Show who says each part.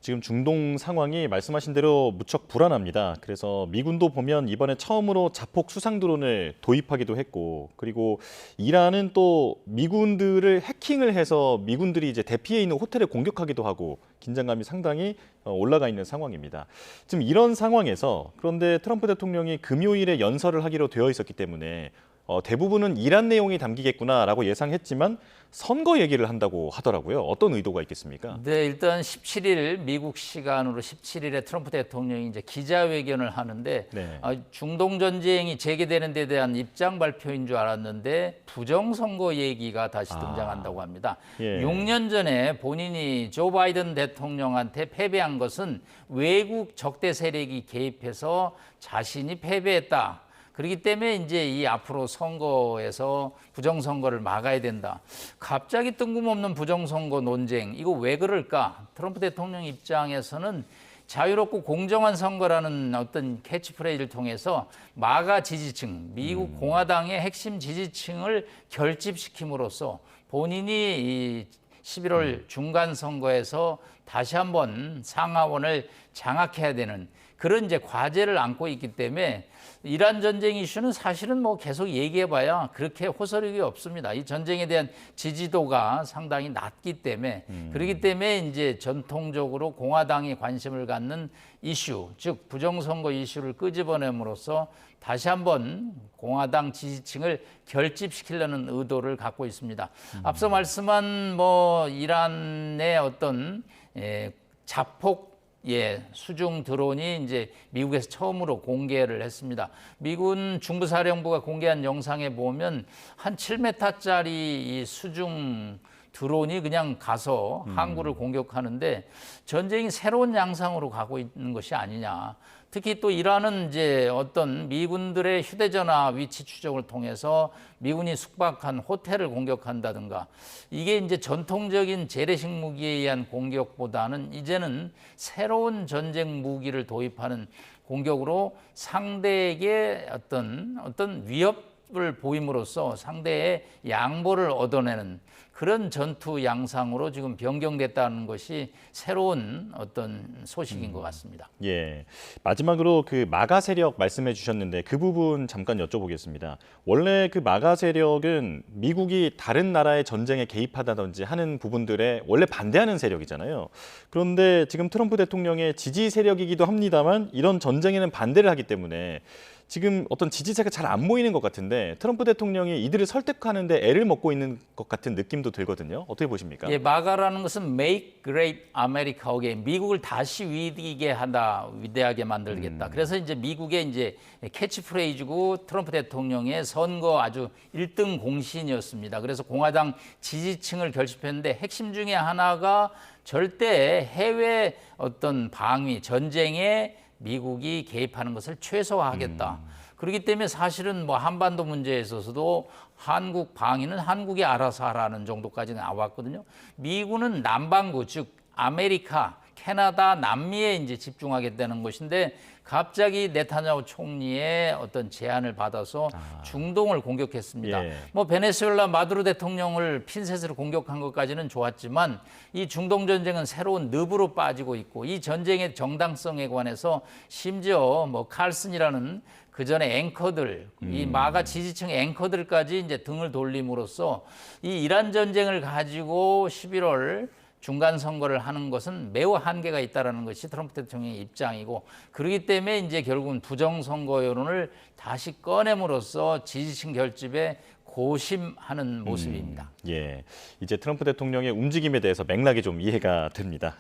Speaker 1: 지금 중동 상황이 말씀하신 대로 무척 불안합니다. 그래서 미군도 보면 이번에 처음으로 자폭 수상 드론을 도입하기도 했고, 그리고 이란은 또 미군들을 해킹을 해서 미군들이 이제 대피해 있는 호텔을 공격하기도 하고 긴장감이 상당히 올라가 있는 상황입니다. 지금 이런 상황에서 그런데 트럼프 대통령이 금요일에 연설을 하기로 되어 있었기 때문에 대부분은 이란 내용이 담기겠구나라고 예상했지만 선거 얘기를 한다고 하더라고요. 어떤 의도가 있겠습니까?
Speaker 2: 네, 일단 17일 미국 시간으로 17일에 트럼프 대통령이 이제 기자회견을 하는데
Speaker 1: 네.
Speaker 2: 중동 전쟁이 재개되는 데 대한 입장 발표인 줄 알았는데 부정 선거 얘기가 다시 등장한다고 합니다.
Speaker 1: 예.
Speaker 2: 6년 전에 본인이 조 바이든 대통령한테 패배한 것은 외국 적대 세력이 개입해서 자신이 패배했다. 그렇기 때문에 이제 이 앞으로 선거에서 부정선거를 막아야 된다. 갑자기 뜬금없는 부정선거 논쟁, 이거 왜 그럴까? 트럼프 대통령 입장에서는 자유롭고 공정한 선거라는 어떤 캐치프레이즈를 통해서 마가 지지층, 미국 공화당의 핵심 지지층을 결집시킴으로써 본인이 이 11월 중간 선거에서 다시 한번 상하원을 장악해야 되는 그런 이제 과제를 안고 있기 때문에 이란 전쟁 이슈는 사실은 뭐 계속 얘기해봐야 그렇게 호소력이 없습니다. 이 전쟁에 대한 지지도가 상당히 낮기 때문에 그렇기 때문에 이제 전통적으로 공화당이 관심을 갖는 이슈, 즉 부정선거 이슈를 끄집어냄으로써 다시 한번 공화당 지지층을 결집시키려는 의도를 갖고 있습니다. 앞서 말씀한 뭐 이란의 어떤 자폭 수중 드론이 이제 미국에서 처음으로 공개를 했습니다. 미군 중부사령부가 공개한 영상에 보면 한 7m짜리 이 수중 드론이 그냥 가서 항구를 공격하는데 전쟁이 새로운 양상으로 가고 있는 것이 아니냐. 특히 또 이란은 이제 어떤 미군들의 휴대전화 위치 추적을 통해서 미군이 숙박한 호텔을 공격한다든가 이게 이제 전통적인 재래식 무기에 의한 공격보다는 이제는 새로운 전쟁 무기를 도입하는 공격으로 상대에게 어떤 위협을 보임으로써 상대의 양보를 얻어내는 그런 전투 양상으로 지금 변경됐다는 것이 새로운 어떤 소식인 것 같습니다.
Speaker 1: 예. 마지막으로 그 마가 세력 말씀해 주셨는데 그 부분 잠깐 여쭤보겠습니다. 원래 그 마가 세력은 미국이 다른 나라의 전쟁에 개입하다든지 하는 부분들에 원래 반대하는 세력이잖아요. 그런데 지금 트럼프 대통령의 지지 세력이기도 합니다만 이런 전쟁에는 반대를 하기 때문에 지금 어떤 지지세가 잘 안 모이는 것 같은데 트럼프 대통령이 이들을 설득하는데 애를 먹고 있는 것 같은 느낌도 들거든요. 어떻게 보십니까?
Speaker 2: 예, 마가라는 것은 Make Great America Again, 미국을 다시 위대하게 한다, 위대하게 만들겠다. 그래서 이제 미국의 이제 캐치프레이즈고 트럼프 대통령의 선거 아주 1등 공신이었습니다. 그래서 공화당 지지층을 결집했는데 핵심 중에 하나가 절대 해외 어떤 방위, 전쟁에 미국이 개입하는 것을 최소화하겠다. 그렇기 때문에 사실은 뭐 한반도 문제에 있어서도 한국 방위는 한국이 알아서 하라는 정도까지 나왔거든요. 미군은 남반구, 즉 아메리카, 캐나다, 남미에 이제 집중하겠다는 것인데 갑자기 네타냐후 총리의 어떤 제안을 받아서 중동을 공격했습니다.
Speaker 1: 예.
Speaker 2: 뭐 베네수엘라 마두로 대통령을 핀셋으로 공격한 것까지는 좋았지만 이 중동 전쟁은 새로운 늪으로 빠지고 있고 이 전쟁의 정당성에 관해서 심지어 뭐 칼슨이라는 그 전에 앵커들, 이 마가 지지층 앵커들까지 이제 등을 돌림으로써 이 이란 전쟁을 가지고 11월 중간 선거를 하는 것은 매우 한계가 있다라는 것이 트럼프 대통령의 입장이고 그렇기 때문에 이제 결국은 부정 선거 여론을 다시 꺼냄으로써 지지층 결집에 고심하는 모습입니다.
Speaker 1: 예. 이제 트럼프 대통령의 움직임에 대해서 맥락이 좀 이해가 됩니다.